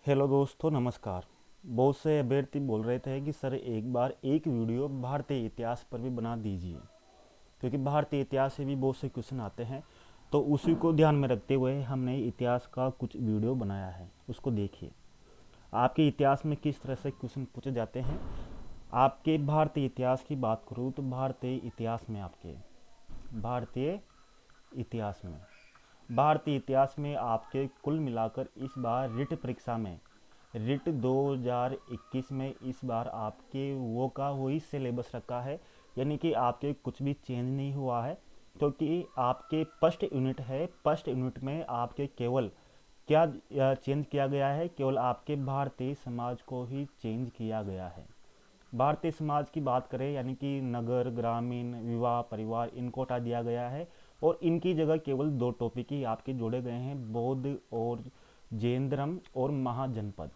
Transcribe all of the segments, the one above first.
Hello दोस्तों, नमस्कार। बहुत से अभ्यर्थी बोल रहे थे कि सर एक बार एक वीडियो भारतीय इतिहास पर भी बना दीजिए, क्योंकि भारतीय इतिहास से भी बहुत से क्वेश्चन आते हैं। तो उसी को ध्यान में रखते हुए हमने इतिहास का कुछ वीडियो बनाया है, उसको देखिए। आपके इतिहास में किस तरह से क्वेश्चन पूछे जाते हैं। आपके भारतीय इतिहास की बात करूँ तो भारतीय इतिहास में भारतीय इतिहास में आपके कुल मिलाकर इस बार रिट परीक्षा में रिट 2021 में इस बार आपके वो का वही सिलेबस रखा है, यानी कि आपके कुछ भी चेंज नहीं हुआ है। क्योंकि आपके फर्स्ट यूनिट है, फर्स्ट यूनिट में आपके केवल क्या चेंज किया गया है, केवल आपके भारतीय समाज को ही चेंज किया गया है। भारतीय समाज की बात करें, यानी कि नगर, ग्रामीण, विवाह, परिवार, इनको हटा दिया गया है और इनकी जगह केवल दो टॉपिक ही आपके जोड़े गए हैं, बौद्ध और जैन धर्म और महाजनपद।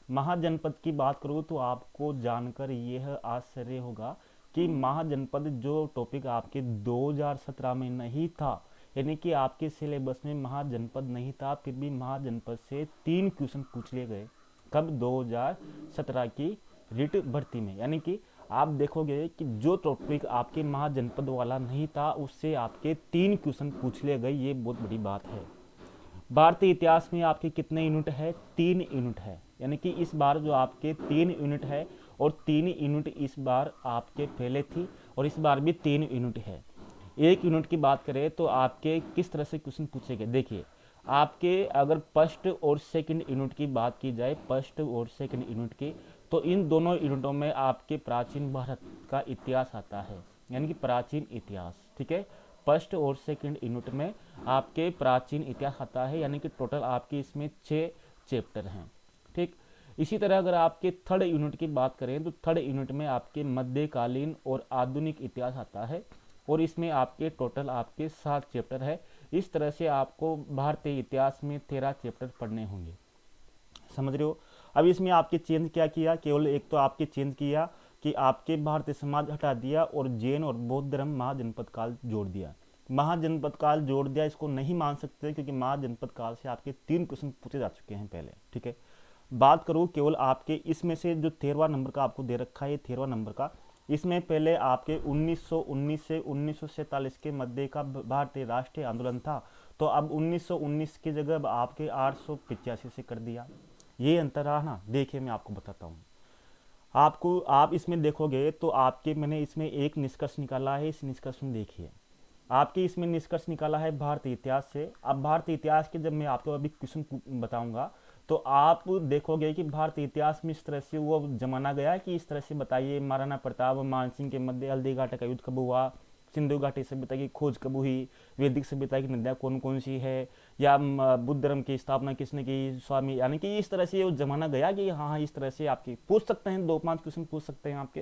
महाजनपद की बात करूँ तो आपको जानकर यह आश्चर्य होगा कि महाजनपद जो टॉपिक आपके 2017 में नहीं था, यानी कि आपके सिलेबस में महाजनपद नहीं था, फिर भी महाजनपद से 3 क्वेश्चन पूछ लिए गए। कब? 2017 की रिट भर्ती में। यानी कि आप देखोगे कि जो टॉपिक आपके महाजनपद वाला नहीं था, उससे आपके 3 क्वेश्चन पूछ लिए गए। ये बहुत बड़ी बात है। भारतीय इतिहास में आपके कितने यूनिट है? 3 यूनिट है। यानी कि इस बार जो आपके 3 यूनिट है, और 3 यूनिट इस बार आपके पहले थी, और इस बार भी 3 यूनिट है। एक यूनिट की बात करें तो आपके किस तरह से क्वेश्चन पूछे गए, देखिए। आपके अगर फर्स्ट और सेकंड यूनिट की बात की जाए, फर्स्ट और सेकंड यूनिट की, तो इन दोनों यूनिटों में आपके प्राचीन भारत का इतिहास आता है, यानी कि प्राचीन इतिहास। ठीक है। फर्स्ट और सेकंड यूनिट में आपके प्राचीन इतिहास आता है, यानी कि टोटल आपके इसमें 6 चैप्टर हैं। ठीक। इसी तरह अगर आपके थर्ड यूनिट की बात करें तो थर्ड यूनिट में आपके मध्यकालीन और आधुनिक इतिहास आता है, और इसमें आपके टोटल आपके 7 चैप्टर है। इस तरह से आपको भारतीय इतिहास में 13 चैप्टर पढ़ने होंगे। समझ रहे हो? अब इसमें आपके चेंज क्या किया, केवल एक तो आपके चेंज किया कि आपके भारतीय समाज हटा दिया और जैन और बौद्ध धर्म महाजनपद काल जोड़ दिया। महाजनपद काल जोड़ दिया, इसको नहीं मान सकते, क्योंकि महाजनपद काल से आपके 3 क्वेश्चन पूछे जा चुके हैं पहले। ठीक है। बात करूँ केवल आपके इसमें से जो 13वां नंबर का आपको दे रखा है, ये 13वां नंबर का, इसमें पहले आपके 1919 से 1947 के मध्य का भारतीय राष्ट्रीय आंदोलन था। तो अब 1919 की जगह अब आपके 885 से कर दिया। ये अंतर रहा ना। देखिए मैं आपको बताता हूँ। आपको आप इसमें देखोगे तो आपके मैंने इसमें एक निष्कर्ष निकाला है। इस निष्कर्ष में देखिए, आपके इसमें निष्कर्ष निकाला है भारतीय इतिहास से। अब भारतीय इतिहास के जब मैं आपको अभी क्वेश्चन बताऊंगा, तो आप देखोगे कि भारतीय इतिहास में इस तरह से वो जमाना गया कि इस तरह से बताइए महाराणा प्रताप मानसिंह के मध्य हल्दी घाटी का युद्ध कब हुआ, सिंधु घाटी सभ्यता की खोज कब हुई, वैदिक सभ्यता की नदियाँ कौन कौन सी है, या बुद्ध धर्म की स्थापना किसने की, स्वामी, यानी कि इस तरह से वो जमाना गया कि हाँ हाँ, इस तरह से आपके पूछ सकते हैं, 2-5 क्वेश्चन पूछ सकते हैं आपके।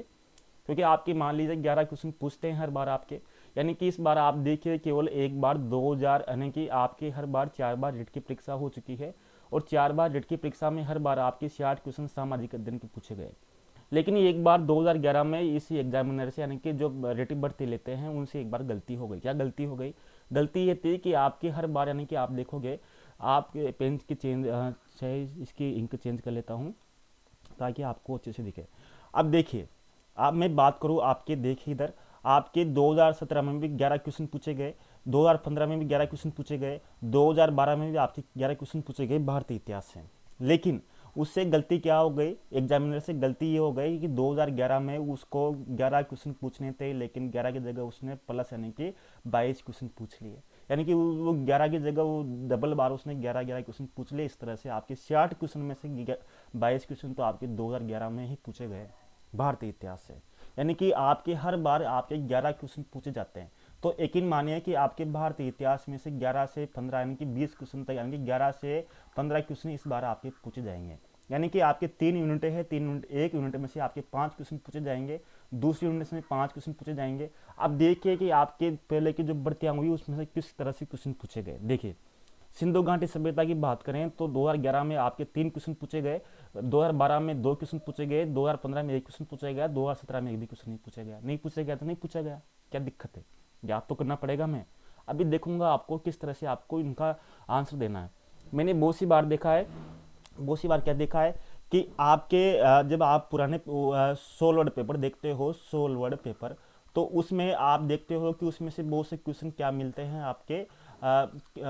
क्योंकि आपके मान लीजिए 11 क्वेश्चन पूछते हैं हर बार आपके। यानी कि इस बार आप देखिए केवल एक बार 2000, यानी कि आपके हर बार 4 बार रिट की परीक्षा हो चुकी है, और 4 बार रिट की परीक्षा में हर बार आपके 60 क्वेश्चन सामाजिक अध्ययन के पूछे गए। लेकिन एक बार 2011 में इसी एग्जामिनर से, यानी कि जो रेटिव भर्ती लेते हैं, उनसे एक बार गलती हो गई। क्या गलती हो गई? गलती ये थी कि आपके हर बार, यानी कि आप देखोगे, आपके पेन की चेंज चाहे इसकी इंक चेंज कर लेता हूँ ताकि आपको अच्छे से दिखे। अब देखिए, अब मैं बात करूँ आपके, देखिए इधर आपके 2017 में भी 11 क्वेश्चन पूछे गए, 2015 में भी 11 क्वेश्चन पूछे गए, 2012 में भी आपके 11 क्वेश्चन पूछे गए भारतीय इतिहास से। लेकिन उससे गलती क्या हो गई, एग्जामिनर से गलती ये हो गई कि 2011 में उसको 11 क्वेश्चन पूछने थे, लेकिन 11 की जगह उसने प्लस, यानी कि 22 क्वेश्चन पूछ लिए। यानी कि वो 11 की जगह वो डबल बार उसने 11-11 क्वेश्चन पूछ लिए। इस तरह से आपके 60 क्वेश्चन में से 22 क्वेश्चन तो आपके 2011 में ही पूछे गए भारतीय इतिहास से। यानी कि आपके हर बार आपके 11 क्वेश्चन पूछे जाते हैं। तो यकीन मानिए कि आपके भारतीय इतिहास में से 11 से 15, यानी कि 20 क्वेश्चन तक, यानी कि 11 से 15 क्वेश्चन इस बार आपके पूछे जाएंगे। यानी कि आपके 3 यूनिट है, 3 यूनिट, एक यूनिट में से आपके 5 क्वेश्चन पूछे जाएंगे, दूसरी यूनिट में 5 क्वेश्चन पूछे जाएंगे। अब देखिए कि आपके पहले की जो भर्तियां हुई उसमें से किस तरह से क्वेश्चन पूछे गए। देखिए, सिंधु घाटी सभ्यता की बात करें तो 2011 में आपके 3 क्वेश्चन पूछे गए, 2012 में 2 क्वेश्चन पूछे गए, 2015 में 1 क्वेश्चन पूछा गया, 2017 में एक भी क्वेश्चन नहीं पूछा गया। नहीं पूछा गया तो नहीं पूछा गया, क्या दिक्कत है? याद तो करना पड़ेगा। मैं अभी देखूंगा आपको किस तरह से आपको इनका आंसर देना है। मैंने बहुत सी बार देखा है बहुत सी बार क्या देखा है कि आपके जब आप पुराने सोल वर्ड पेपर देखते हो, सोल वर्ड पेपर, तो उसमें आप देखते हो कि उसमें से बहुत से क्वेश्चन क्या मिलते हैं, आपके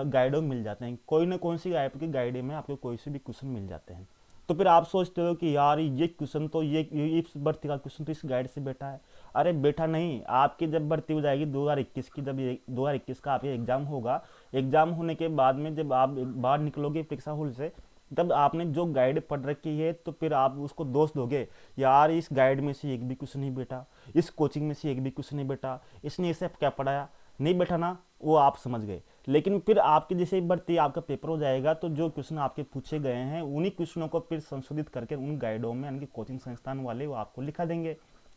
गाइडों में मिल जाते हैं। कोई ना कौन सी आपकी गाइड में आपको कोई से भी क्वेश्चन मिल जाते हैं। तो फिर आप सोचते हो कि यार ये क्वेश्चन तो ये इस भर्ती का क्वेश्चन तो इस गाइड से बैठा है। अरे बैठा नहीं, आपकी जब भर्ती हो जाएगी 2021 की, जब ये 2021 का आपका एग्जाम होगा, एग्जाम होने के बाद में जब आप बाहर निकलोगे परीक्षा हॉल से, तब आपने जो गाइड पढ़ रखी है तो फिर आप उसको दोष दोगे, यार इस गाइड में से एक भी क्वेश्चन नहीं बेटा, इस कोचिंग में से एक भी क्वेश्चन नहीं बेटा, इसने इसे क्या पढ़ाया, नहीं बैठा ना, वो आप समझ गए। लेकिन फिर आपके जैसे ही भर्ती आपका पेपर हो जाएगा तो जो क्वेश्चन आपके पूछे गए हैं उन्हीं क्वेश्चनों को फिर संशोधित करके उन गाइडों में, यानी कि कोचिंग संस्थान वाले वो आपको लिखा देंगे।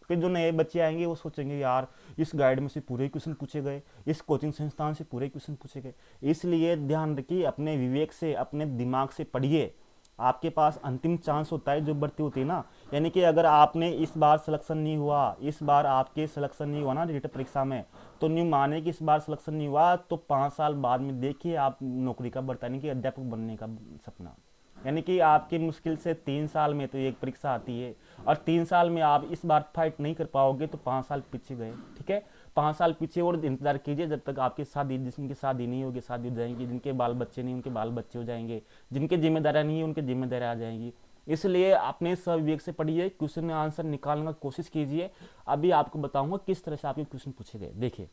फिर जो नए बच्चे आएंगे वो सोचेंगे यार इस गाइड में से पूरे क्वेश्चन पूछे गए, इस कोचिंग संस्थान से पूरे क्वेश्चन पूछे गए। इसलिए ध्यान रखिए, अपने विवेक से, अपने दिमाग से पढ़िए। आपके पास अंतिम चांस होता है जो भर्ती होती है ना, यानी कि अगर आपने इस बार सिलेक्शन नहीं हुआ, इस बार आपके सिलेक्शन नहीं हुआ ना रिट परीक्षा में, तो न्यू माने कि इस बार सिलेक्शन नहीं हुआ तो 5 साल बाद में देखिए आप नौकरी का बढ़ता, यानी कि अध्यापक बनने का सपना। यानी कि आपकी मुश्किल से 3 साल में तो एक परीक्षा आती है, और 3 साल में आप इस बार फाइट नहीं कर पाओगे तो 5 साल पीछे गए। ठीक है, 5 साल पीछे और इंतजार कीजिए जब तक आपकी शादी, जिनकी शादी नहीं होगी शादी हो जाएंगी, जिनके बाल बच्चे नहीं उनके बाल बच्चे हो जाएंगे, जिनके जिम्मेदारियां नहीं है उनके जिम्मेदारियां आ जाएंगी। इसलिए अपने स्विवेक से पढ़िए, क्वेश्चन आंसर निकालने की कोशिश कीजिए। अभी आपको बताऊंगा किस तरह से आपके क्वेश्चन पूछे गए। देखिए,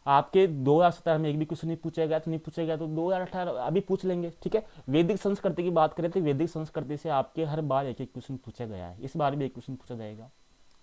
आपके 2017 में एक भी क्वेश्चन नहीं पूछा गया तो नहीं पूछा गया तो 2018 अभी पूछ लेंगे। ठीक है, वैदिक संस्कृति की बात करें तो वैदिक संस्कृति से आपके हर बार एक एक क्वेश्चन पूछा गया है, इस बार भी एक क्वेश्चन पूछा जाएगा।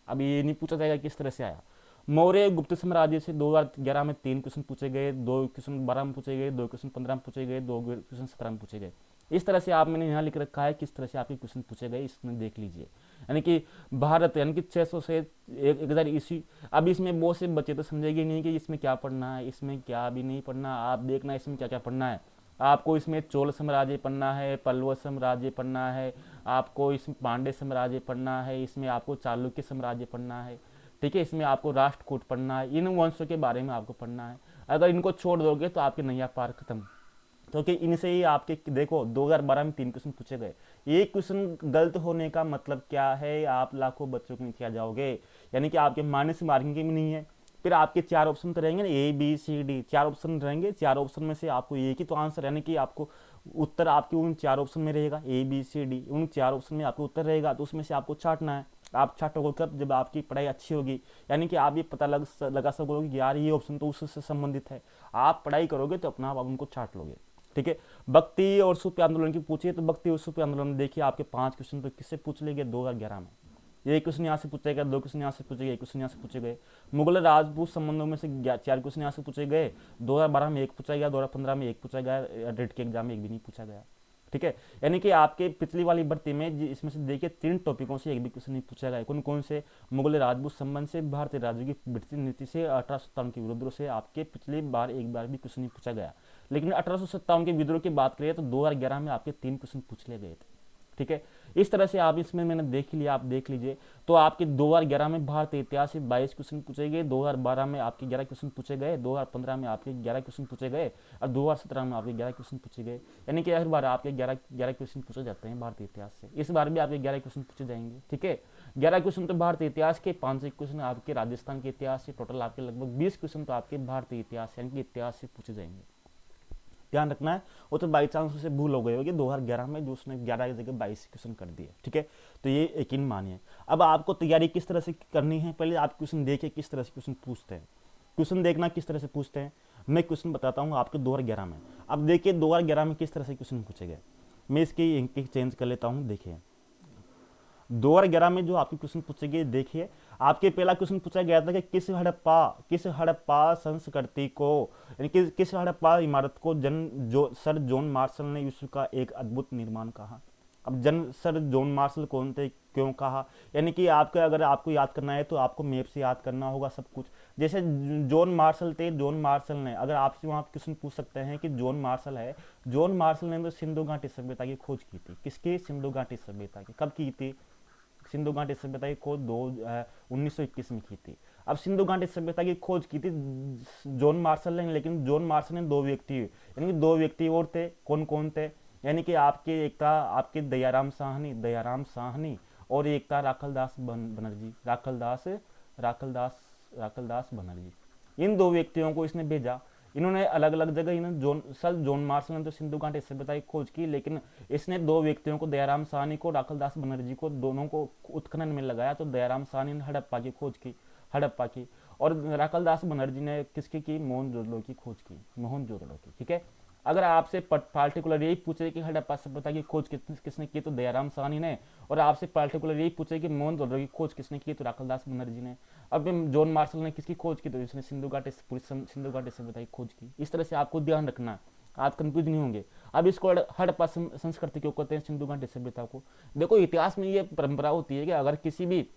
अभी ये नहीं पूछा जाएगा किस तरह से आया। मौर्य गुप्त साम्राज्य से 2011 में 3 क्वेश्चन पूछे गए, 2 क्वेश्चन 12 में पूछे गए, 2 क्वेश्चन 15 में पूछे गए, 2 क्वेश्चन 17 में पूछे गए। इस तरह से आप, मैंने यहाँ लिख रखा है किस तरह से आपके क्वेश्चन पूछे गए, इसमें देख लीजिए। यानी कि भारत, यानी कि 600 से 1000 ईस्वी। अब इसमें बहुत से बच्चे तो समझेंगे नहीं कि इसमें क्या पढ़ना है, इसमें क्या भी नहीं पढ़ना। आप देखना इसमें क्या क्या पढ़ना है। आपको इसमें चोल साम्राज्य पढ़ना है, पल्लव साम्राज्य पढ़ना है, आपको इसमें पांड्य साम्राज्य पढ़ना है, इसमें आपको चालुक्य साम्राज्य पढ़ना है। ठीक है, इसमें आपको राष्ट्रकूट पढ़ना है, इन वंशों के बारे में आपको पढ़ना है। अगर इनको छोड़ दोगे तो आपकी नैया पार खत्म। क्योंकि इनसे ही आपके, देखो 2012 में 3 क्वेश्चन पूछे गए। एक क्वेश्चन गलत होने का मतलब क्या है, आप लाखों बच्चों के नीचे आ जाओगे, यानी कि आपके माइनस मार्किंग की भी नहीं है। फिर आपके 4 ऑप्शन तो रहेंगे ना, A B C D, 4 option रहेंगे, 4 ऑप्शन में से आपको एक ही तो आंसर, यानी कि आपको उत्तर आपके उन 4 ऑप्शन में रहेगा, A B C D, उन 4 ऑप्शन में आपको उत्तर रहेगा, तो उसमें से आपको छांटना है। आप छाटोगे कब, जब आपकी पढ़ाई अच्छी होगी, यानी कि आप ये पता लगा सकोगे कि यार ये ऑप्शन तो उससे संबंधित है। आप पढ़ाई करोगे तो अपना आप उनको छाट लोगे। ठीक है, भक्ति और सूफी आंदोलन की पूछिए तो भक्ति और सूफी आंदोलन में देखिए आपके 5 क्वेश्चन तो किससे पूछ लेंगे 2011 में। एक क्वेश्चन यहाँ से पूछे गए, 2 क्वेश्चन यहाँ से पूछे गए, 1 क्वेश्चन यहाँ से पूछे गए। मुगल राजपूत संबंधों में से 4 क्वेश्चन यहाँ से पूछे गए, 2012 में एक पूछा गया, 2015 में एक पूछा गया, रेट के एग्जाम में एक भी नहीं पूछा गया। ठीक है, यानी कि आपके पिछली वाली भर्ती में इसमें से देखिए 3 टॉपिकों से एक भी क्वेश्चन नहीं पूछा गया। कौन कौन से, मुगल राजपूत संबंध से, भारतीय राज्यों की ब्रिटिश नीति से, 1857 के विद्रोह से आपके पिछली बार एक बार भी क्वेश्चन नहीं पूछा गया। लेकिन 1857 के विद्रोह की बात करें तो 2011 में आपके 3 क्वेश्चन पूछ लिए गए थे। ठीक है, इस तरह से आप, इसमें मैंने देख लिया, आप देख लीजिए। तो आपके 2011 में भारतीय इतिहास से 22 क्वेश्चन पूछे गए, 2012 में आपके 11 क्वेश्चन पूछे गए, 2015 में आपके 11 क्वेश्चन पूछे गए, और 2017 में आपके 11 क्वेश्चन पूछे गए। यानी कि हर बार आपके 11 क्वेश्चन पूछे जाते हैं भारतीय इतिहास से। इस बार भी आपके 11 क्वेश्चन पूछे जाएंगे। ठीक है, 11 क्वेश्चन तो भारतीय इतिहास के, 5 क्वेश्चन आपके राजस्थान के इतिहास से, टोटल आपके लगभग 20 क्वेश्चन तो आपके भारतीय इतिहास यानी कि इतिहास से पूछे जाएंगे। ध्यान रखना है, वो तो बाई चांस उसे भूल हो गई होगी 2011 में, जो उसने 11 की जगह 22 क्वेश्चन कर दिए। ठीक है, तो ये यकीन मानिए। अब आपको तैयारी किस तरह से करनी है, पहले आप क्वेश्चन देखिए किस तरह से क्वेश्चन पूछते हैं। क्वेश्चन देखना किस तरह से पूछते हैं, मैं क्वेश्चन बताता हूँ आपके 2011 में। अब देखिए 2011 में किस तरह से क्वेश्चन पूछे गए, मैं इसकी इंक चेंज कर लेता हूँ। देखिए 2011 में जो आपके क्वेश्चन पूछे गए, देखिए आपके पहला क्वेश्चन पूछा गया था कि किस हड़प्पा संस्कृति को, यानी कि किस हड़प्पा इमारत को सर जॉन मार्शल ने विश्व का एक अद्भुत निर्माण कहा। अब सर जॉन मार्शल कौन थे, क्यों कहा, यानी कि आपका, अगर आपको याद करना है तो आपको मैप से याद करना होगा सब कुछ। जैसे जॉन मार्शल थे, जॉन मार्शल ने, अगर आपसे वहाँ क्वेश्चन पूछ सकते हैं कि जॉन मार्शल है, जॉन मार्शल ने तो सिंधु घाटी सभ्यता की खोज की थी। किसकी, सिंधु घाटी सभ्यता की। कब की थी, सिंधु घाटी सभ्यता की खोज 1921 में की थी। अब सिंधु घाटी सभ्यता की खोज की थी जॉन मार्शल ने, लेकिन जॉन मार्शल ने 2 व्यक्ति, यानी कि 2 व्यक्ति और थे। कौन कौन थे, यानी कि आपके एक था आपके दयाराम साहनी और एक था बनर्जी, राखलदास बनर्जी। इन दो व्यक्तियों को इसने भेजा। इन्होंने अलग अलग जगह, इन्होंने जॉन मार्शल ने तो सिंधु घाटी सभ्यता की खोज की, लेकिन इसने दो व्यक्तियों को, दयाराम साहनी को, राखलदास बनर्जी को, दोनों को उत्खनन में लगाया। तो दयाराम साहनी ने हड़प्पा की खोज की, हड़प्पा की, और राखलदास बनर्जी ने किसकी की, मोहनजोदड़ो की खोज की, मोहनजोदड़ो की। ठीक है, अगर आपसे पार्टिकुलर यही पूछे कि हड़प्पा सभ्यता की खोज किसने की, तो दयाराम साहनी ने, और आपसे पार्टिकुलर यही पूछे कि मोहनजोदड़ो की खोज किसने की, तो राखलदास बनर्जी ने। अब जॉन मार्शल ने किसकी खोज की, तो इसने सिंधु घाटी, पूरी सिंधु घाटी सभ्यता की खोज की। इस तरह से आपको ध्यान रखना है, आप कंफ्यूज नहीं होंगे। अब इसको हड़प्पा संस्कृति क्यों कहते हैं, सिंधु घाटी सभ्यता को? देखो, इतिहास में ये परंपरा होती है कि अगर किसी भी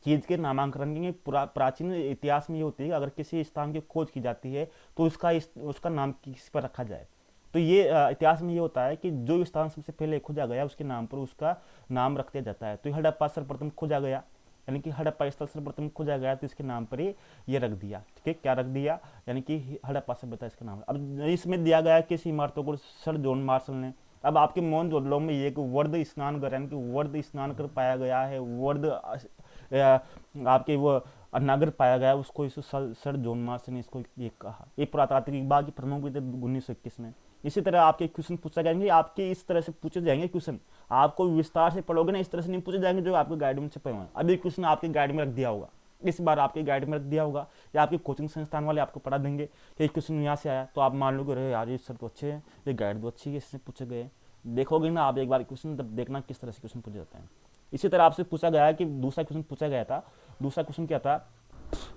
चीज़ के नामांकन की प्राचीन इतिहास में ये होती है कि अगर किसी स्थान की खोज की जाती है तो उसका नाम किस पर रखा जाए। तो ये इतिहास में ये होता है कि जो स्थान सबसे पहले खोजा गया उसके नाम पर उसका नाम रख दिया जाता है। तो हड़प्पा सर्वप्रथम खोजा गया, यानी कि हड़प्पा स्थल सर्वप्रथम खोजा गया, तो इसके नाम पर ही ये रख दिया। ठीक है, क्या रख दिया, यानी कि हड़प्पा सभ्यता इसका नाम। अब इसमें दिया गया किस इमारतों को, सर जॉन मार्शल ने। अब आपके मोहनजोदड़ो में एक वर्द स्नान घर, यानी कि वर्द स्नान कर पाया गया है, वर्द आपके वो अनागर पाया गया, उसको इस सर जॉन मार्शल ने इसको ये कहा। ये पुरातात्विक विभाग की प्रमुख विधि 1921 में। इसी तरह आपके क्वेश्चन पूछा जाएंगे, आपके इस तरह से पूछे जाएंगे क्वेश्चन, आपको विस्तार से पढ़ोगे ना, इस तरह से नहीं पूछे जाएंगे जो आपके गाइड में छपे हुए हैं। अभी क्वेश्चन आपके गाइड में रख दिया होगा, इस बार आपके गाइड में रख दिया होगा, या आपके कोचिंग संस्थान वाले आपको पढ़ा देंगे कि क्वेश्चन यहाँ से आया, तो आप मान लो कि अरे यार ये सर तो अच्छे हैं, ये गाइड तो अच्छी है, इससे पूछे गए। देखोगे ना आप एक बार क्वेश्चन, तब देखना किस तरह से क्वेश्चन पूछे जाते हैं। इसी तरह आपसे पूछा गया कि दूसरा क्वेश्चन पूछा गया था, दूसरा क्वेश्चन क्या था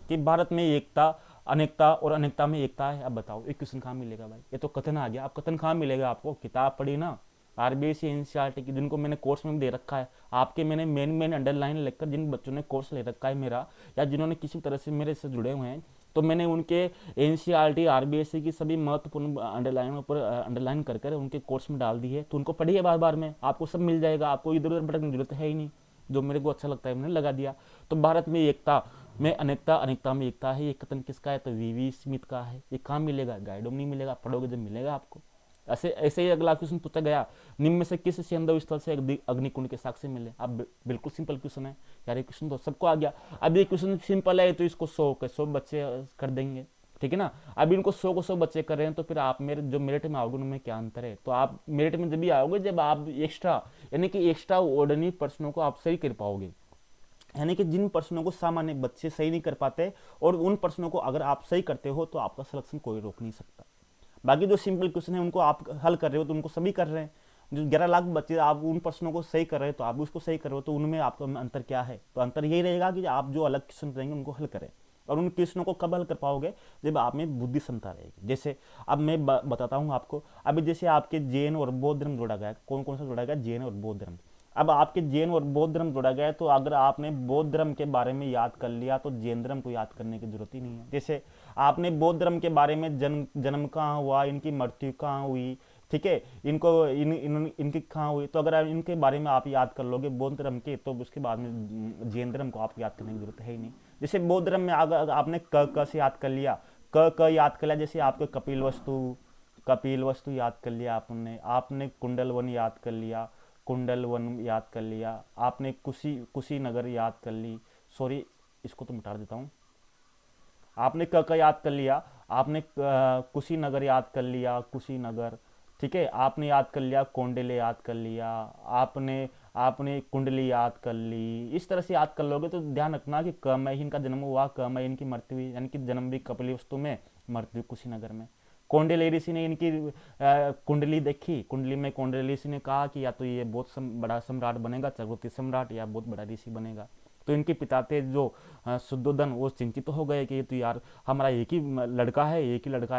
कि भारत में एकता, अनेकता और अनेकता में एकता है। अब बताओ एक क्वेश्चन कहाँ मिलेगा भाई, ये तो कथन आ गया। अब कथन कहाँ मिलेगा आपको, किताब पढ़ी ना आरबीआई एनसीईआरटी की, जिनको मैंने कोर्स में दे रखा है। आपके मैंने मेन अंडरलाइन लिखकर, जिन बच्चों ने कोर्स ले रखा है मेरा, या जिन्होंने किसी तरह से मेरे से जुड़े हुए हैं, तो मैंने उनके एनसीईआरटी आरबीआई की सभी महत्वपूर्ण अंडरलाइन पर अंडरलाइन कर उनके कोर्स में डाल दी है। तो उनको पढ़िए बार बार में, आपको सब मिल जाएगा, आपको इधर उधर भटकने की जरूरत है ही नहीं। जो मेरे को अच्छा लगता है मैंने लगा दिया। तो भारत में एकता में अनेकता, अनेकता में एकता है, ये कथन किसका है, तो वीवी स्मिथ का है। ये कहाँ मिलेगा, गाइडों में नहीं मिलेगा, पढ़ोगे जब मिलेगा आपको। ऐसे ऐसे ही अगला क्वेश्चन पूछा गया, निम्न में से किस सेंधव स्थल से अग्निकुंड के साक्ष्य मिले। अब बिल्कुल सिंपल क्वेश्चन है यार, ये क्वेश्चन तो सबको आ गया। अब ये क्वेश्चन सिंपल है तो इसको 100 बच्चे कर देंगे, ठीक है ना। अब इनको 100 को 100 बच्चे कर रहे हैं, तो फिर आप मेरे जो मेरिट में आओगे उनमें क्या अंतर है। तो आप मेरिट में जब भी आओगे जब आप एक्स्ट्रा, यानी कि एक्स्ट्रा ऑर्डिनरी प्रश्नों को आप सही कर पाओगे, यानी कि जिन प्रश्नों को सामान्य बच्चे सही नहीं कर पाते, और उन प्रश्नों को अगर आप सही करते हो तो आपका सिलेक्शन कोई रोक नहीं सकता। बाकी जो सिंपल क्वेश्चन है उनको आप हल कर रहे हो तो उनको सभी कर रहे हैं। जो 11 लाख बच्चे आप उन प्रश्नों को सही कर रहे हो तो आप उसको सही कर रहे हो, तो उनमें आपका अंतर क्या है, तो अंतर यही रहेगा कि आप जो अलग क्वेश्चन रहेंगे उनको हल करें। और उन क्वेश्चनों को कब हल कर पाओगे, जब आप में बुद्धि क्षमता रहेगी। जैसे अब मैं बताता हूँ आपको, अभी जैसे आपके जैन और बौद्ध धर्म जोड़ा गया, कौन कौन सा जोड़ा गया, जैन और बौद्ध धर्म। अब आपके जैन और बौद्ध धर्म जोड़ा गया है, तो अगर आपने बौद्ध धर्म के बारे में याद कर लिया तो जैन धर्म को याद करने की जरूरत ही नहीं है। जैसे आपने बौद्ध धर्म के बारे में जन्म कहाँ हुआ, इनकी मृत्यु कहाँ हुई, ठीक है, इनकी कहाँ हुई, तो अगर इनके बारे में आप याद कर लोगे बौद्ध धर्म के, तो उसके बाद में जैन धर्म को आपको याद करने की जरूरत है ही नहीं। जैसे बौद्ध धर्म में अगर आपने क से याद कर लिया, क याद कर लिया, जैसे आपके कपिल वस्तु याद कर लिया आपने कुंडलवन याद कर लिया, आपने कुशीनगर याद कर ली, सॉरी इसको तो मिटा देता हूँ। आपने क याद कर लिया, आपने कुशीनगर याद कर लिया, कुशीनगर, ठीक है, आपने याद कर लिया, कौंडिल्य याद कर लिया, आपने कुंडली याद कर ली। इस तरह से याद कर लोगे तो ध्यान रखना कि क में ही इनका जन्म हुआ, क में इनकी मृत्यु हुई, यानी कि जन्म भी कपिलवस्तु में, मृत्यु कुशीनगर में। कौंडिल्य ऋषि ने इनकी कुंडली देखी, कुंडली में कौंडिल्य ऋषि ने कहा कि या तो ये बहुत बड़ा सम्राट बनेगा, चक्रवर्ती सम्राट, या बहुत बड़ा ऋषि बनेगा। तो इनके पिता थे जो शुद्धोधन, वो चिंतित हो गए कि तो यार हमारा एक ही लड़का है,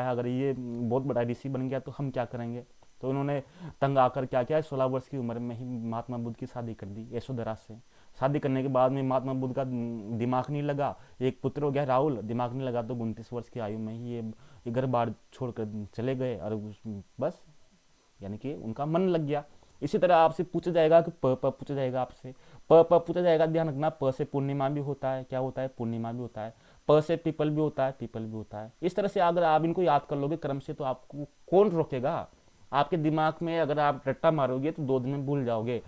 अगर ये बहुत बड़ा ऋषि बन गया तो हम क्या करेंगे। तो उन्होंने तंग आकर क्या किया, 16 वर्ष की उम्र में ही महात्मा बुद्ध की शादी कर दी यशोधरा से। शादी करने के बाद में महात्मा बुद्ध का दिमाग नहीं लगा, एक पुत्र हो गया राहुल, दिमाग नहीं लगा, तो 29 वर्ष की आयु में ही ये घर बार छोड़कर चले गए, और बस यानी कि उनका मन लग गया। इसी तरह आपसे पूछा जाएगा कि प पूछा जाएगा आपसे, प पूछा जाएगा, ध्यान रखना, प से पूर्णिमा भी होता है, क्या होता है, पूर्णिमा भी होता है। प से पीपल भी होता है, पीपल भी होता है। इस तरह से अगर आप इनको याद कर लोगे क्रम से, तो आपको कौन रोकेगा। आपके दिमाग में अगर आप रट्टा मारोगे तो 2 दिन में भूल जाओगे,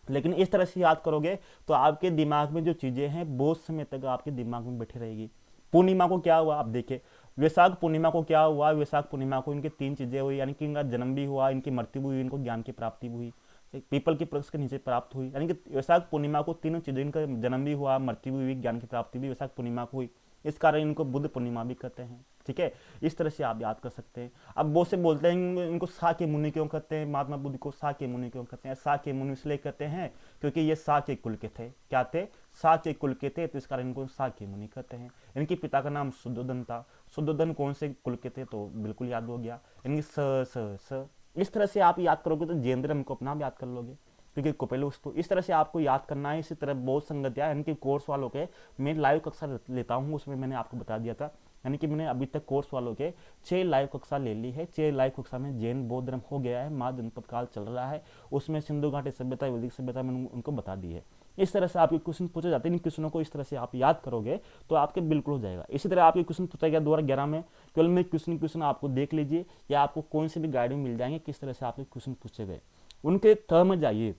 लेकिन इस तरह से याद करोगे तो आपके दिमाग में जो चीज़ें हैं बहुत समय तक आपके दिमाग में बैठी रहेगी। पूर्णिमा को क्या हुआ आप देखिए, वैशाख पूर्णिमा को क्या हुआ, वैशाख पूर्णिमा को इनकी 3 चीज़ें हुई, यानी कि इनका जन्म भी हुआ, इनकी मृत्यु भी हुई, इनको ज्ञान की प्राप्ति भी हुई, एक पीपल के वृक्ष के नीचे प्राप्त हुई, यानी कि वैशाख पूर्णिमा को तीनों चीज़ें, इनका जन्म भी हुआ, मृत्यु भी हुई, ज्ञान की प्राप्ति भी वैशाख पूर्णिमा को हुई। इस कारण इनको बुद्ध पूर्णिमा भी कहते हैं। ठीक है, इस तरह से आप याद कर सकते हैं। अब बहुत से बोलते हैं इनको साक्य मुनि क्यों कहते हैं, महात्मा बुद्ध को साक्य मुनि क्यों कहते हैं? साक्य मुनि इसलिए कहते हैं क्योंकि ये साक्य कुल के थे। क्या थे? साक्य कुल के थे, तो इस कारण इनको साक्य मुनि कहते हैं। इनके पिता का नाम शुद्धोधन था। शुद्धोधन कौन से कुल के थे? तो बिल्कुल याद हो गया, इनकी स। इस तरह से आप याद करोगे तो जैन धर्म को अपना आप याद कर लोगे, क्योंकि कुपेलुस। तो इस तरह से आपको याद करना है। इसी तरह बहुत संगतियाँ इनके कोर्स वालों के मैं लाइव कक्षा लेता हूँ, उसमें मैंने आपको बता दिया था, यानी कि मैंने अभी तक कोर्स वालों के 6 लाइव कक्षा ले ली है। 6 लाइव कक्षा में जैन बौद्ध धर्म हो गया है, महाजनपद काल चल रहा है, उसमें सिंधु घाटी सभ्यता, वैदिक सभ्यता मैंने उनको बता दी है। इस तरह से आपके क्वेश्चन पूछे जाते हैं, इन क्वेश्चनों को इस तरह से आप याद करोगे तो आपके बिल्कुल हो जाएगा। इसी तरह आपके क्वेश्चन पूछा गया 2011 में, केवल में क्वेश्चन आपको देख लीजिए, या आपको कौन से भी गाइड में मिल जाएंगे किस तरह से आपके क्वेश्चन पूछे गए, उनके टर्म में जाइए,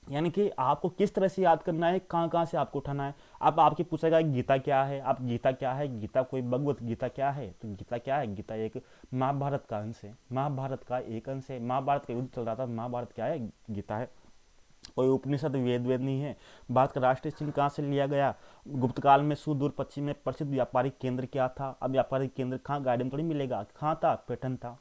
यानी कि आपको किस तरह से याद करना है, कहाँ कहाँ से आपको उठाना है। अब आपके पूछेगा गीता क्या है, आप गीता क्या है, गीता कोई भगवत गीता क्या है, तो गीता क्या है? गीता एक महाभारत का अंश है, महाभारत का एक अंश है, महाभारत का युद्ध चल रहा था, महाभारत क्या है? गीता है। कोई उपनिषद वेद नहीं है। भारत का राष्ट्रीय चिन्ह कहाँ से लिया गया? गुप्त काल में सुदूर पश्चिम में प्रसिद्ध व्यापारिक केंद्र क्या था? अब व्यापारिक केंद्र कहाँ गार्डन थोड़ी मिलेगा, कहाँ था? पैटर्न था।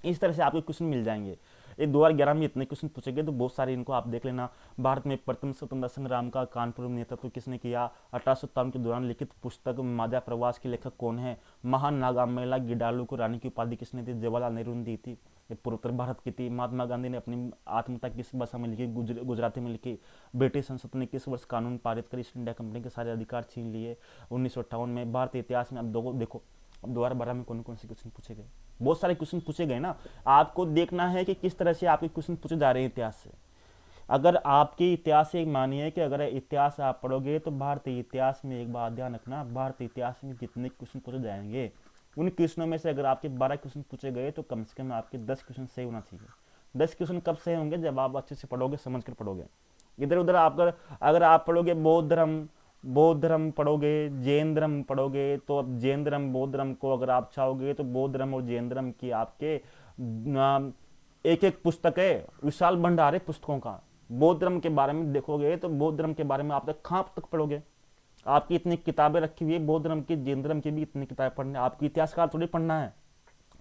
इस तरह से आपके क्वेश्चन मिल जाएंगे। ये 2011 में इतने क्वेश्चन पूछेंगे तो बहुत सारे इनको आप देख लेना। भारत में प्रथम स्वतंत्रता संग्राम का कानपुर में नेतृत्व किसने किया? 1857 के दौरान लिखित पुस्तक माध्या प्रवास के लेखक कौन है? महान नागा महिला गिडालू को रानी की उपाधि किसने दी? जवाहरलाल नेहरू ने दी थी। ये पूर्वोत्तर भारत की थी। महात्मा गांधी ने अपनी आत्मकथा किस भाषा में लिखी? गुजराती में लिखी। ब्रिटिश संसद ने किस वर्ष कानून पारित कर ईस्ट इंडिया कंपनी के सारे अधिकार छीन लिए? 1958 में। भारतीय इतिहास में अब देखो अब 2012 में कौन कौन से क्वेश्चन पूछे गए? बहुत सारे क्वेश्चन पूछे गए ना। आपको देखना है कि किस तरह से आपके क्वेश्चन पूछे जा रहे हैं इतिहास से। अगर आपके इतिहास से मानिए कि अगर इतिहास आप पढ़ोगे तो भारतीय इतिहास में एक बात ध्यान रखना, भारतीय इतिहास में जितने क्वेश्चन पूछे जाएंगे उन क्वेश्चनों में से अगर आपके 12 क्वेश्चन पूछे गए तो कम से कम आपके 10 क्वेश्चन सही होना चाहिए। 10 क्वेश्चन कब सही होंगे? जब आप अच्छे से पढ़ोगे, समझ कर पढ़ोगे। इधर उधर आप अगर आप पढ़ोगे बौद्ध धर्म पढ़ोगे, जैन धर्म पढ़ोगे, तो अब जैन धर्म बौद्ध धर्म को अगर आप चाहोगे तो बौद्ध धर्म और जैन धर्म की आपके एक एक पुस्तक है, विशाल भंडार है पुस्तकों का। बौद्ध धर्म के बारे में देखोगे तो बौद्ध धर्म के बारे में आप तक कहाँ तक पढ़ोगे? आपकी इतनी किताबें रखी हुई है बौद्ध धर्म की, जैन धर्म की भी इतनी किताबें पढ़ने। आपको इतिहासकार थोड़ी पढ़ना है,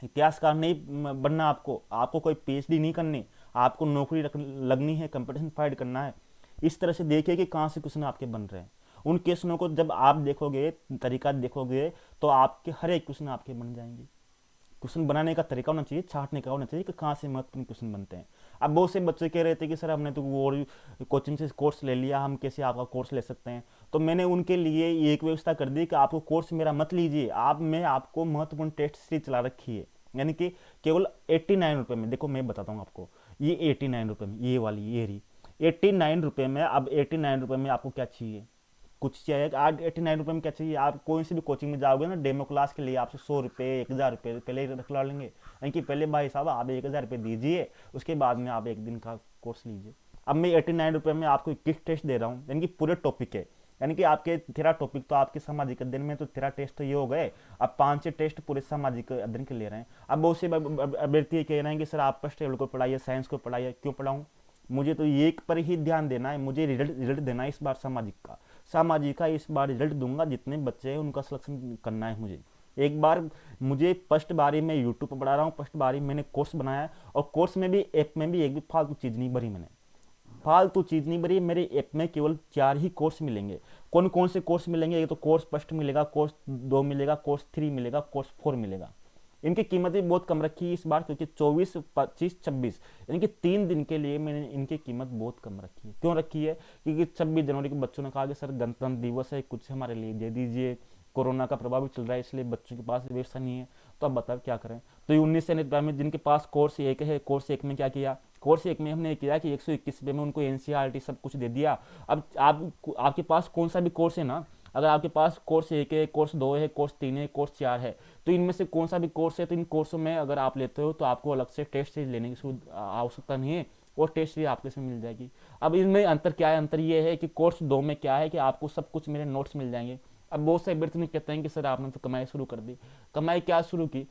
इतिहासकार नहीं बनना आपको कोई पीएचडी नहीं करनी, आपको नौकरी लगनी है, कंपटीशन फाइट करना है। इस तरह से देखिए कि कहाँ से क्वेश्चन आपके बन रहे हैं। उन क्वेश्चनों को जब आप देखोगे, तरीका देखोगे, तो आपके हर एक क्वेश्चन आपके बन जाएंगे। क्वेश्चन बनाने का तरीका होना चाहिए, छांटने का होना चाहिए कि कहाँ से महत्वपूर्ण क्वेश्चन बनते हैं। अब बहुत से बच्चे कह रहे थे कि सर हमने तो वो कोचिंग से कोर्स ले लिया, हम कैसे आपका कोर्स ले सकते हैं? तो मैंने उनके लिए एक व्यवस्था कर दी कि आपको कोर्स मेरा मत लीजिए, मैं आपको महत्वपूर्ण टेस्ट सीरीज चला रखी है, यानी कि केवल 89 रुपये में। देखो मैं बताता हूँ आपको, ये 89 रुपये में, ये वाली ये रही 89 रुपये में। अब 89 रुपये में आपको क्या चाहिए? कुछ चाहिए? आज 89 रुपये में क्या चाहिए? आप कोई सी भी कोचिंग में जाओगे ना, डेमो क्लास के लिए आपसे 100 रुपये 1000 रुपये पहले रखवा लेंगे, यानी कि पहले भाई साहब आप 1000 रुपये दीजिए, उसके बाद में आप एक दिन का कोर्स लीजिए। अब मैं 89 रुपये में आपको 21 टेस्ट दे रहा हूँ, यानी कि पूरे टॉपिक है, यानी कि आपके 13 टॉपिक तो आपके सामाजिक अध्ययन में तो 13 टेस्ट तो ये हो गए। अब 5 टेस्ट पूरे सामाजिक अध्ययन के ले रहे हैं। अब बहुत से अभ्यर्थी कह रहे हैं कि सर आप फर्स्ट लेवल को पढ़ाइए, साइंस को पढ़ाइए। क्यों पढ़ाऊँ? मुझे तो एक पर ही ध्यान देना है, मुझे रिजल्ट देना है इस बार सामाजिक का इस बार रिजल्ट दूंगा। जितने बच्चे हैं उनका सिलेक्शन करना है मुझे। एक बार मुझे फर्स्ट बारी में यूट्यूब पर पढ़ा रहा हूँ, फर्स्ट बारी मैंने कोर्स बनाया, और कोर्स में भी ऐप में भी एक भी फालतू चीज़ नहीं भरी मैंने, फालतू चीज़ नहीं भरी। मेरे ऐप में केवल 4 ही कोर्स मिलेंगे। कौन कौन से कोर्स मिलेंगे? एक तो कोर्स फर्स्ट मिलेगा, कोर्स 2 मिलेगा, कोर्स 3 मिलेगा, कोर्स 4 मिलेगा। इनकी कीमत भी बहुत कम रखी है इस बार, क्योंकि 24, 25, 26 यानी कि 3 दिन के लिए मैंने इनकी कीमत बहुत कम रखी है। क्यों रखी है? क्योंकि 26 जनवरी को बच्चों ने कहा कि सर गणतंत्र दिवस है, कुछ हमारे लिए दे दीजिए, कोरोना का प्रभाव भी चल रहा है इसलिए बच्चों के पास व्यवस्था नहीं है। तो अब बताओ क्या करें? तो ये 19 रुपये में जिनके पास कोर्स एक है, कोर्स एक में क्या किया? कोर्स एक में हमने किया कि 121 रुपये में उनको एनसीईआरटी सब कुछ दे दिया। अब आपके पास कौन सा भी कोर्स है ना, अगर आपके पास कोर्स 1 है, कोर्स 2 है, कोर्स 3 है, कोर्स 4 है, तो इनमें से कौन सा भी कोर्स है, तो इन कोर्सों में अगर आप लेते हो तो आपको अलग से टेस्ट सीरीज लेने की आवश्यकता नहीं है, और टेस्ट सीरीज आपके से मिल जाएगी। अब इनमें अंतर क्या है? अंतर ये है कि कोर्स 2 में क्या है कि आपको सब कुछ मेरे नोट्स मिल जाएंगे। अब बहुत से अभ्यर्थी कहते हैं कि सर आपने तो कमाई शुरू कर दी। कमाई क्या शुरू की?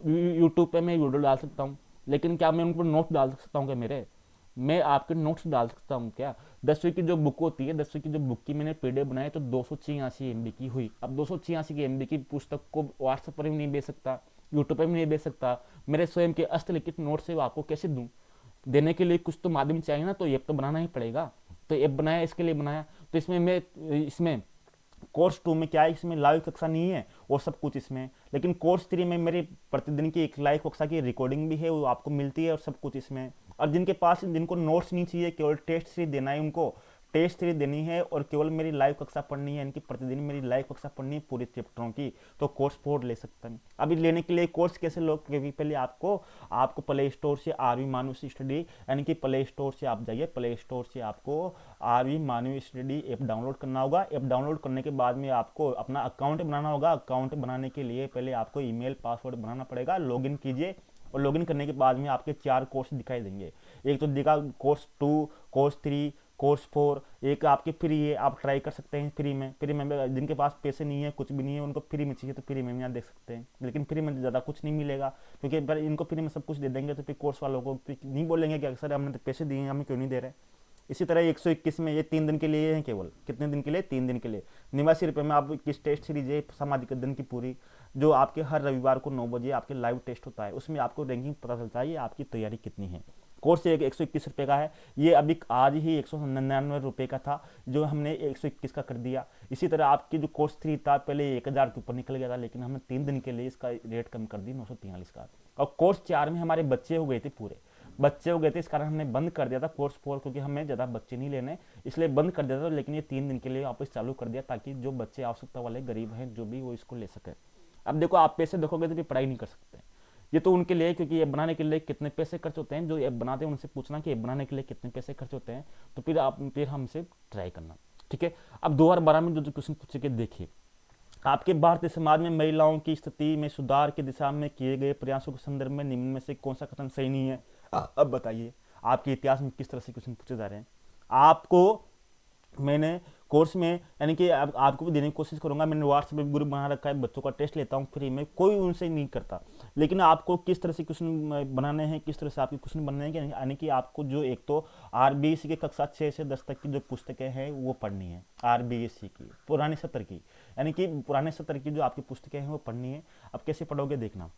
यूट्यूब पे मैं वीडियो डाल सकता हूँ, लेकिन क्या मैं उन पर नोट्स डाल सकता हूँ क्या मेरे? मैं आपके नोट्स डाल सकता हूँ क्या? 10वीं की जो बुक होती है, 10वीं की जो बुक की मैंने पीडीएफ बनाई तो 286 MB की हुई। अब 286 MB की पुस्तक को व्हाट्सएप पर भी नहीं भेज सकता, यूट्यूब पर भी नहीं भेज सकता, मेरे स्वयं के हस्तलिखित नोट से वो आपको कैसे दूँ? देने के लिए कुछ तो माध्यम चाहिए ना, तो ऐप तो बनाना ही पड़ेगा। तो ऐप बनाया, इसके लिए बनाया। तो इसमें कोर्स 2 में क्या है, इसमें लाइव कक्षा नहीं है और सब कुछ इसमें है। लेकिन कोर्स 3 में मेरे प्रतिदिन की एक लाइव कक्षा की रिकॉर्डिंग भी है, वो आपको मिलती है और सब कुछ इसमें है। और जिनके पास, जिनको नोट्स नहीं चाहिए, केवल टेस्ट सीरीज देना है, उनको टेस्ट सीरीज देनी है और केवल मेरी लाइव कक्षा पढ़नी है, इनकी प्रतिदिन मेरी लाइव कक्षा पढ़नी है पूरे चैप्टरों की, तो कोर्स 4 ले सकता है। अभी लेने के लिए कोर्स कैसे लो? क्योंकि पहले आपको आपको प्ले स्टोर से आरवी मानव स्टडी, यानी कि प्ले स्टोर से आप जाइए, प्ले स्टोर से आपको आरवी मानव स्टडी ऐप डाउनलोड करना होगा। ऐप डाउनलोड करने के बाद में आपको अपना अकाउंट बनाना होगा। अकाउंट बनाने के लिए पहले आपको ईमेल पासवर्ड बनाना पड़ेगा। लॉगिन कीजिए और लॉगिन करने के बाद में आपके 4 कोर्स दिखाई देंगे। एक तो दिखा कोर्स 2, कोर्स 3, कोर्स 4। एक आपके फ्री है, आप ट्राई कर सकते हैं फ्री में। फ्री में जिनके पास पैसे नहीं है, कुछ भी नहीं है, उनको फ्री में चाहिए तो फ्री में यहाँ देख सकते हैं। लेकिन फ्री में ज़्यादा कुछ नहीं मिलेगा, क्योंकि अगर इनको फ्री में सब कुछ दे देंगे तो फिर कोर्स वालों को फिर नहीं बोलेंगे कि अक्सर हमने तो पैसे दिए हैं, हमें क्यों नहीं दे रहे। इसी तरह 121 में ये 3 दिन के लिए है केवल। कितने दिन के लिए? 3 दिन के लिए। 89 रुपये में आप किस टेस्ट सीरीज है सामाजिक अध्ययन की पूरी, जो आपके हर रविवार को 9 बजे आपके लाइव टेस्ट होता है, उसमें आपको रैंकिंग पता चलता है, ये आपकी तैयारी कितनी है। कोर्स एक 121 रुपये का है। ये अभी आज ही 199 रुपये का था, जो हमने 121 का कर दिया। इसी तरह आपकी जो कोर्स 3 था, पहले 1000 के ऊपर निकल गया था, लेकिन हमने 3 दिन के लिए इसका रेट कम कर दी 943 का। और कोर्स 4 में हमारे बच्चे हो गए थे, पूरे बच्चे हो गए थे, इस कारण हमने बंद कर दिया था कोर्स 4, क्योंकि हमें ज़्यादा बच्चे नहीं लेने, इसलिए बंद कर दिया था। लेकिन ये 3 दिन के लिए वापस चालू कर दिया, ताकि जो बच्चे आवश्यकता वाले गरीब हैं जो भी, वो इसको ले सके। अब देखो, आप पैसे देखोगे तो फिर पढ़ाई नहीं कर सकते। ये तो उनके लिए, क्योंकि ऐप बनाने के लिए कितने पैसे खर्च होते हैं, जो ऐप बनाते हैं उनसे पूछना कि ऐप बनाने के लिए कितने पैसे खर्च होते हैं, तो फिर हमसे ट्राई करना। ठीक है। अब 2012 में जो क्वेश्चन पूछे के देखिए, आपके भारतीय समाज में महिलाओं की स्थिति में सुधार की दिशा में किए गए प्रयासों के संदर्भ में निम्न में से कौन सा कथन सही नहीं है? अब बताइए, आपके इतिहास में किस तरह से क्वेश्चन पूछे जा रहे हैं। आपको मैंने कोर्स में, यानी कि आपको भी देने की कोशिश करूंगा। मैंने व्हाट्सएप ग्रुप बना रखा है, बच्चों का टेस्ट लेता हूँ फ्री में, कोई उनसे नहीं करता। लेकिन आपको किस तरह से क्वेश्चन बनाने हैं, किस तरह से आपके क्वेश्चन बनने हैं, यानी कि आपको जो एक तो आरबीएससी के कक्षा 6 से 10 तक की जो पुस्तकें हैं वो पढ़नी है, आरबीएससी की पुराने सत्र की, यानी कि पुराने सत्र की जो आपकी पुस्तकें हैं वो पढ़नी है। अब कैसे पढ़ोगे देखना।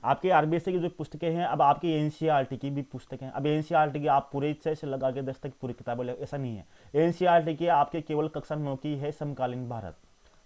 आपके आरबीएससी की जो पुस्तकें हैं, अब आपकी एनसीईआरटी की भी पुस्तकें हैं। अब एनसीईआरटी की आप पूरे इच्छा से लगा के 10 तक पूरी किताबें ले, ऐसा नहीं है। एनसीईआरटी की आपके केवल कक्षा 9 की है समकालीन भारत।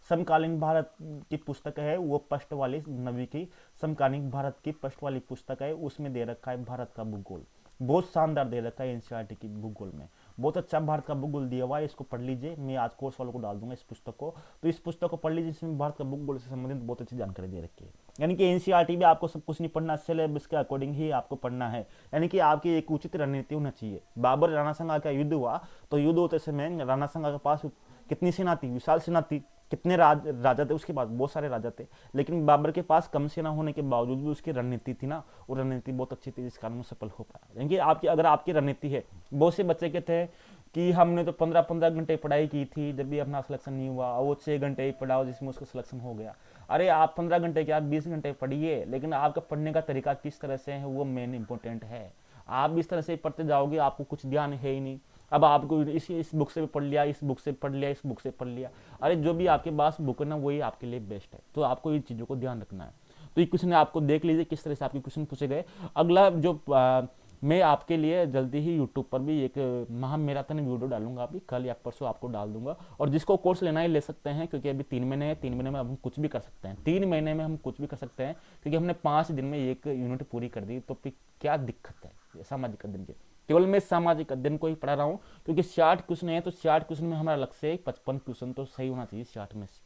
समकालीन भारत की पुस्तक है वो फर्स्ट वाली, 9वीं की समकालीन भारत की फर्स्ट वाली पुस्तक है, उसमें दे रखा है भारत का भूगोल, बहुत शानदार दे रखा है एनसीईआरटी की भूगोल में, बहुत अच्छा भारत का भूगोल दिया हुआ है। इसको पढ़ लीजिए, मैं आज कोर्स वालों को डाल दूंगा इस पुस्तक को, तो इस पुस्तक को पढ़ लीजिए, इसमें भारत का भूगोल से संबंधित बहुत अच्छी जानकारी दे रखी है। यानी कि एनसीईआरटी में आपको सब कुछ नहीं पढ़ना, सिलेबस के अकॉर्डिंग ही आपको पढ़ना है। यानी कि आपकी एक उचित रणनीति होना चाहिए। बाबर राणा संघा का युद्ध हुआ, तो युद्ध होते समय राणा संघा के पास कितनी सेना थी? विशाल सेना थी। कितने राजा थे उसके पास? बहुत सारे राजा थे, लेकिन बाबर के पास कम सेना होने के बावजूद भी उसकी रणनीति थी ना, वो रणनीति बहुत अच्छी थी, जिस कारण वो सफल हो पाया। यानी कि आपकी, अगर आपकी रणनीति है, बहुत से बच्चे कहते हैं कि हमने तो 15-15 घंटे पढ़ाई की थी, जब भी अपना सिलेक्शन नहीं हुआ, और वो 6 घंटे ही पढ़ाओ जिसमें उसका सिलेक्शन हो गया। अरे आप 15 घंटे क्या, 20 घंटे पढ़िए, लेकिन आपका पढ़ने का तरीका किस तरह से है वो मेन इंपॉर्टेंट है। आप इस तरह से पढ़ते जाओगे, आपको कुछ ध्यान है ही नहीं। अब आपको इस बुक से पढ़ लिया, इस बुक से पढ़ लिया, इस बुक से पढ़ लिया, अरे जो भी आपके पास बुक है ना, वही आपके लिए बेस्ट है। तो आपको इन चीज़ों को ध्यान रखना है। तो ये क्वेश्चन आपको देख लीजिए किस तरह से आपके क्वेश्चन पूछे गए। अगला जो मैं आपके लिए जल्दी ही यूट्यूब पर भी एक महा मैराथन वीडियो डालूंगा, अभी कल या परसों आपको डाल दूंगा। और जिसको कोर्स लेना ही ले सकते हैं, क्योंकि अभी 3 महीने है, 3 महीने में हम कुछ भी कर सकते हैं, 3 महीने में हम कुछ भी कर सकते हैं, क्योंकि हमने 5 दिन में एक यूनिट पूरी कर दी, तो फिर क्या दिक्कत है सामाजिक अध्ययन की। केवल मैं सामाजिक अध्ययन को ही पढ़ा रहा हूँ, क्योंकि 60 क्वेश्चन है, तो 60 क्वेश्चन में हमारा लक्ष्य है 55 क्वेश्चन तो सही होना चाहिए 60 में से,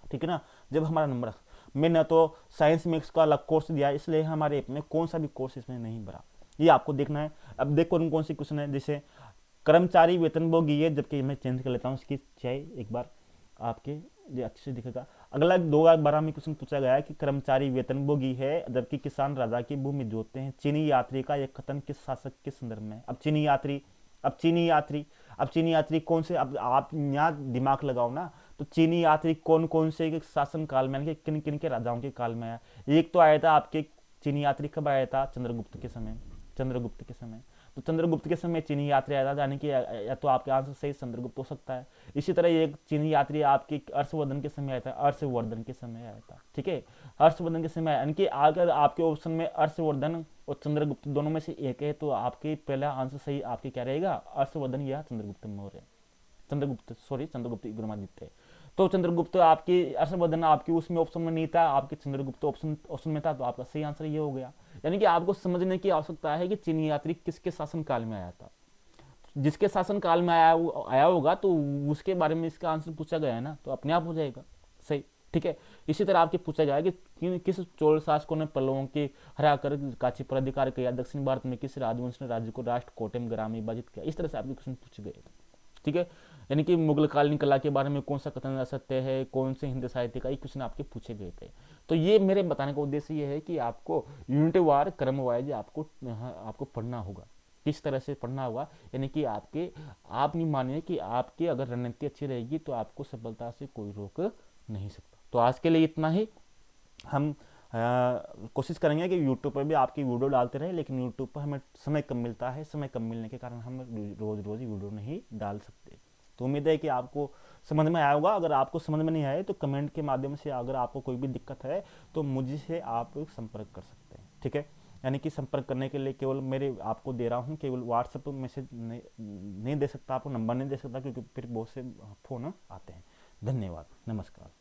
ठीक है ना। जब हमारा नंबर, मैंने तो साइंस मैथ्स का अलग कोर्स दिया, इसलिए हमारे ऐप में कौन सा भी कोर्स इसमें नहीं भरा, ये आपको देखना है। अब देखो कौन सी क्वेश्चन है, जैसे कर्मचारी वेतनभोगी है, जबकि मैं चेंज कर लेता हूँ इसकी चाहे एक बार, आपके ये अच्छे से दिखेगा। अगला 2012 में क्वेश्चन पूछा गया है कि कर्मचारी वेतनभोगी है जबकि किसान राजा की भूमि जोतते हैं, चीनी यात्री का यह कथन किस शासक के संदर्भ में है? अब चीनी यात्री, अब चीनी यात्री, अब चीनी यात्री कौन से, अब आप यहाँ दिमाग लगाओ ना, तो चीनी यात्री कौन कौन से शासन काल में, यानी कि किन किन के राजाओं के काल में आया? एक तो आया था आपके चीनी यात्री कब आया था? चंद्रगुप्त के समय, चंद्रगुप्त के समय। तो चंद्रगुप्त के समय चीनी यात्री आया था, यानी कि या तो आपके आंसर सही चंद्रगुप्त हो सकता है। इसी तरह एक चीनी यात्री आपके हर्षवर्धन के समय आया था, हर्षवर्धन के समय आया था, ठीक है, हर्षवर्धन के समय। यानी कि अगर आपके ऑप्शन में हर्षवर्धन और चंद्रगुप्त दोनों में से एक है तो आपके पहला आंसर सही आपके क्या रहेगा? हर्षवर्धन या चंद्रगुप्त मौर्य, चंद्रगुप्त, सॉरी चंद्रगुप्त विक्रमादित्य। तो चंद्रगुप्त आपकी, हर्षवर्धन आपकी उसमें ऑप्शन में नहीं था, आपके चंद्रगुप्त ऑप्शन ऑप्शन में था, तो आपका सही आंसर ये हो गया। यानी कि आपको समझने की आवश्यकता है कि चीनी यात्री किसके शासन काल में आया था। जिसके शासन काल में आया होगा तो उसके बारे में इसका आंसर पूछा गया है ना, तो अपने आप हो जाएगा सही, ठीक है। इसी तरह आपके पूछा गया है कि किस चोल शासकों ने पल्लवों के हराकर कांची पर अधिकार किया, दक्षिण भारत में किस राजवंश ने राज्य को राष्ट्र कोटे में ग्राम विभाजित किया। इस तरह से आपके क्वेश्चन पूछे गए थे, ठीक है। यानी कि मुगल कालीन कला के बारे में कौन सा कथन असत्य है, कौन से हिंदी साहित्य का, ये क्वेश्चन आपके पूछे गए थे। तो ये मेरे बताने का उद्देश्य ये है कि आपको यूनिट वार क्रम वाइज आपको पढ़ना होगा, किस तरह से पढ़ना होगा। यानी कि आप नहीं मानिए कि आपकी अगर रणनीति अच्छी रहेगी तो आपको सफलता से कोई रोक नहीं सकता। तो आज के लिए इतना ही। हम कोशिश करेंगे कि यूट्यूब पर भी आपकी वीडियो डालते रहे, लेकिन यूट्यूब पर हमें समय कम मिलता है, समय कम मिलने के कारण हम रोज़ रोज़ वीडियो नहीं डाल सकते। तो उम्मीद है कि आपको समझ में आया होगा। अगर आपको समझ में नहीं आए तो कमेंट के माध्यम से अगर आपको कोई भी दिक्कत है तो मुझसे आप संपर्क कर सकते हैं, ठीक है। यानी कि संपर्क करने के लिए केवल मेरे आपको दे रहा हूँ, केवल व्हाट्सएप मैसेज नहीं दे सकता, आपको नंबर नहीं दे सकता क्योंकि फिर बहुत से फ़ोन आते हैं। धन्यवाद, नमस्कार।